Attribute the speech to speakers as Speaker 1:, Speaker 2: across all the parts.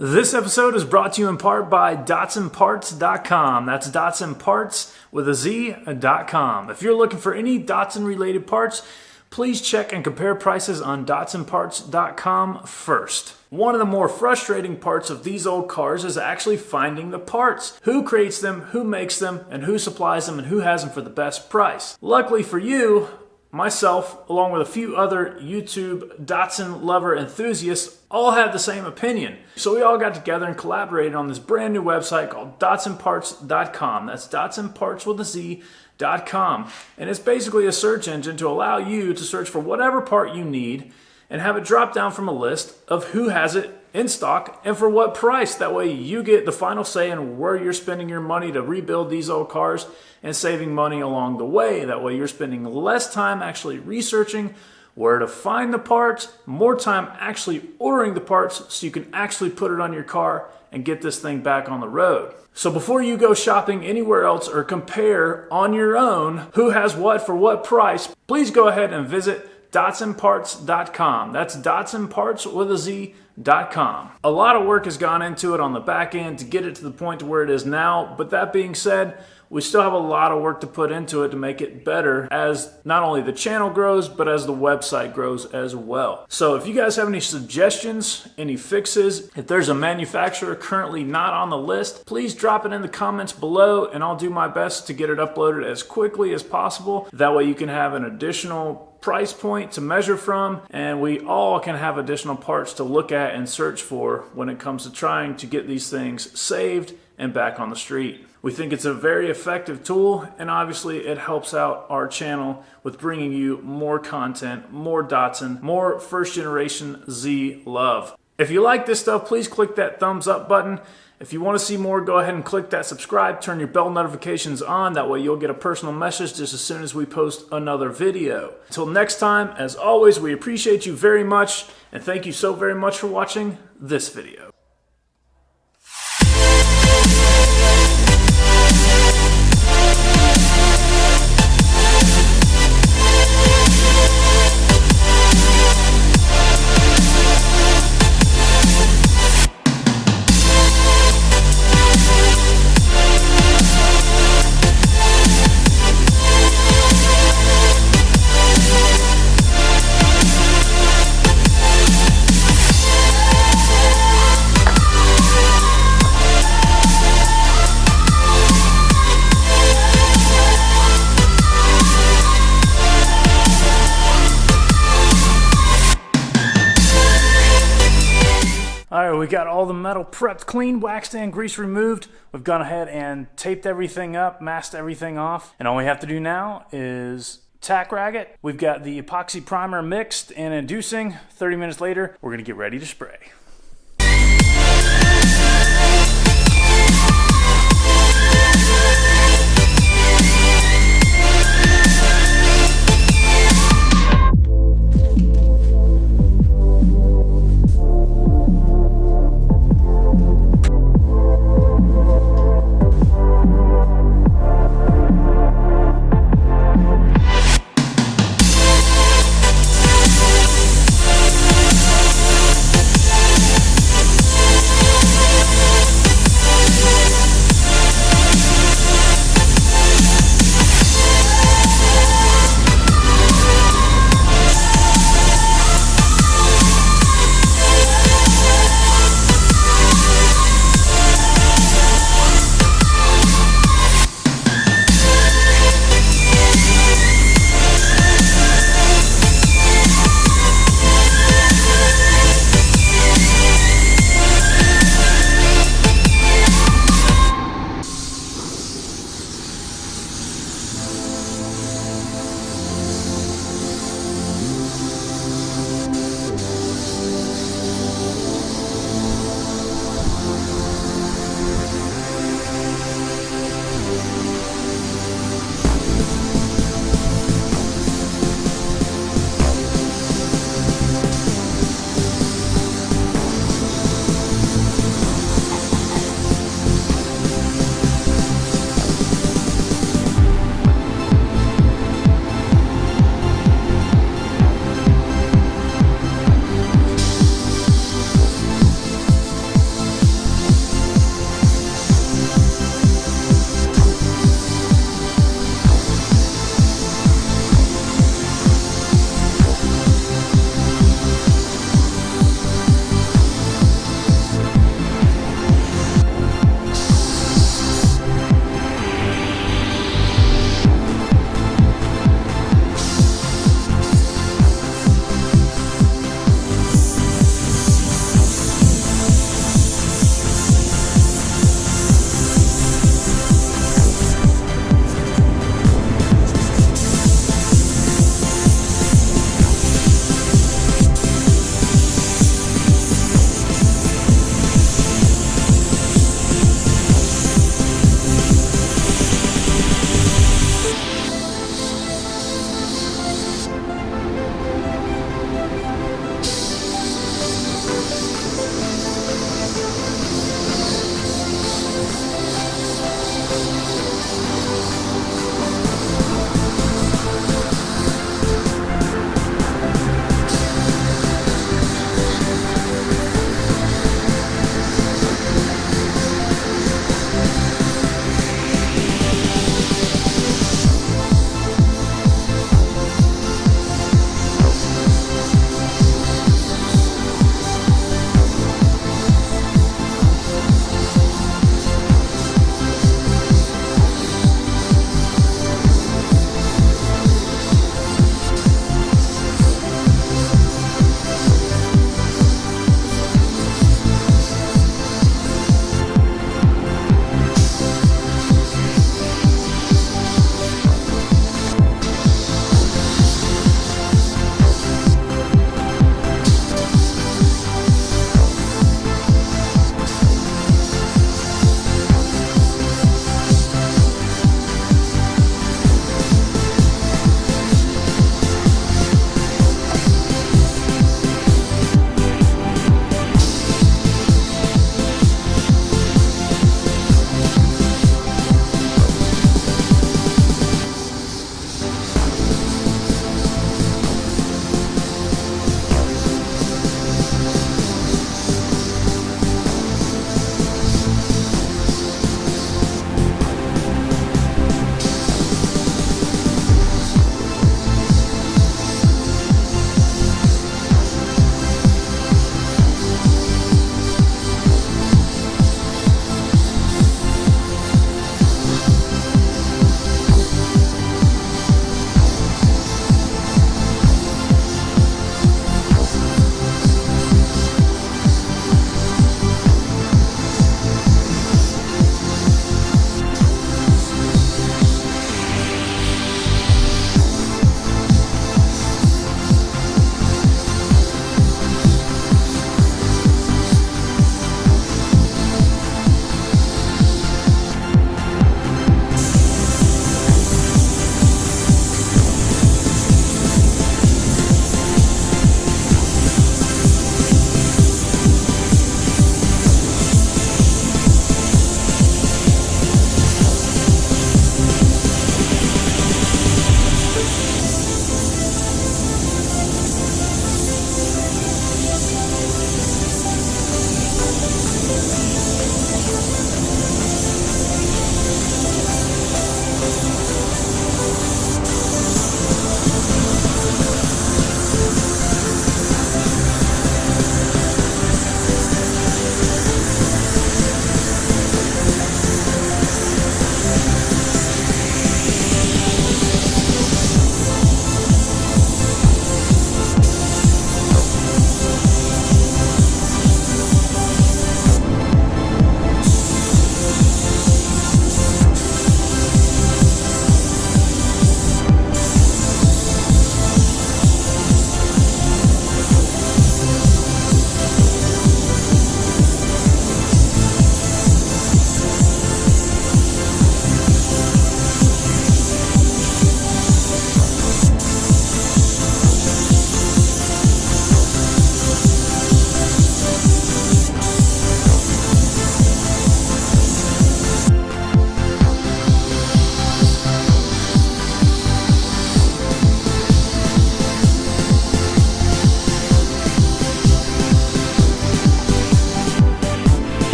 Speaker 1: This episode is brought to you in part by DatsonParts.com. That's Datsun Parts with a Z.com. If you're looking for any Datsun related parts, please check and compare prices on DatsonParts.com first. One of the more frustrating parts of these old cars is actually finding the parts. Who creates them, who makes them, and who supplies them, and who has them for the best price. Luckily for you, myself, along with a few other YouTube Datsun lover enthusiasts, all had the same opinion. So we all got together and collaborated on this brand new website called DatsonParts.com. That's Datsun Parts with a Z.com. And it's basically a search engine to allow you to search for whatever part you need and have it drop down from a list of who has it in stock and for what price. That way you get the final say in where you're spending your money to rebuild these old cars and saving money along the way. That way you're spending less time actually researching where to find the parts, more time actually ordering the parts so you can actually put it on your car and get this thing back on the road. So before you go shopping anywhere else or compare on your own who has what for what price, please go ahead and visit DatsonParts.com. That's Datsun Parts with a Z.com. A lot of work has gone into it on the back end to get it to the point to where it is now, but that being said, we still have a lot of work to put into it to make it better as not only the channel grows, but as the website grows as well. So if you guys have any suggestions, any fixes, if there's a manufacturer currently not on the list, please drop it in the comments below and I'll do my best to get it uploaded as quickly as possible. That way you can have an additional price point to measure from, and we all can have additional parts to look at and search for when it comes to trying to get these things saved and back on the street. We think it's a very effective tool, and obviously it helps out our channel with bringing you more content, more Datsun, more first generation Z love. If you like this stuff, please click that thumbs up button. If you want to see more, go ahead and click that subscribe, turn your bell notifications on. That way you'll get a personal message just as soon as we post another video. Until next time, as always, we appreciate you very much, and thank you so very much for watching this video. Alright, we got all the metal prepped clean, waxed and grease removed. We've gone ahead and taped everything up, masked everything off. And all we have to do now is tack rag it. We've got the epoxy primer mixed and inducing. 30 minutes later, we're going to get ready to spray.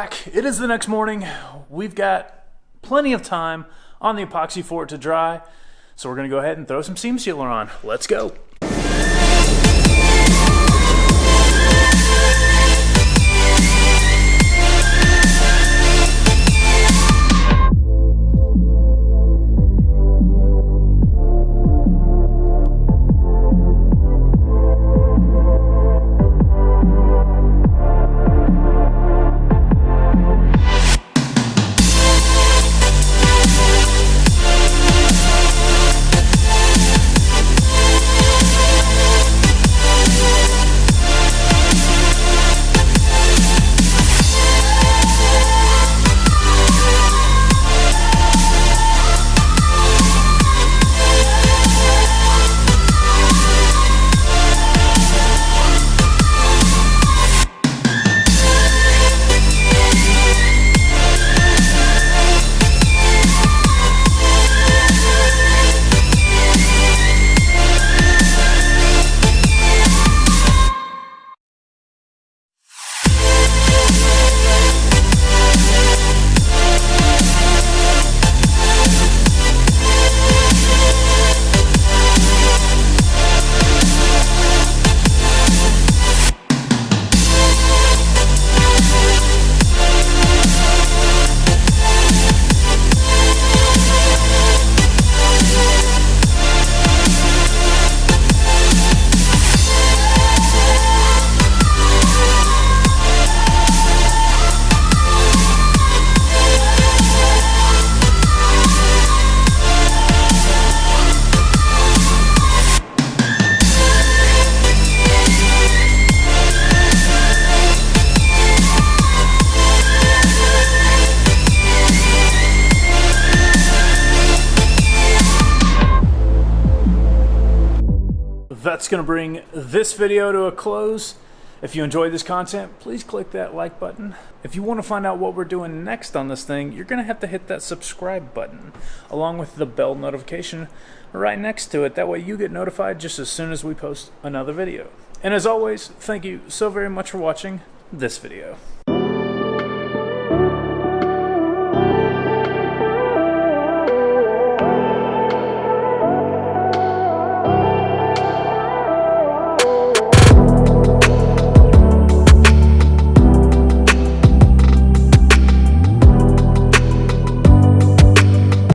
Speaker 1: back. It is the next morning. We've got plenty of time on the epoxy for it to dry. So we're going to go ahead and throw some seam sealer on. Let's go. That's going to bring this video to a close. If you enjoyed this content, please click that like button. If you want to find out what we're doing next on this thing, you're going to have to hit that subscribe button along with the bell notification right next to it. That way you get notified just as soon as we post another video. And as always, thank you so very much for watching this video.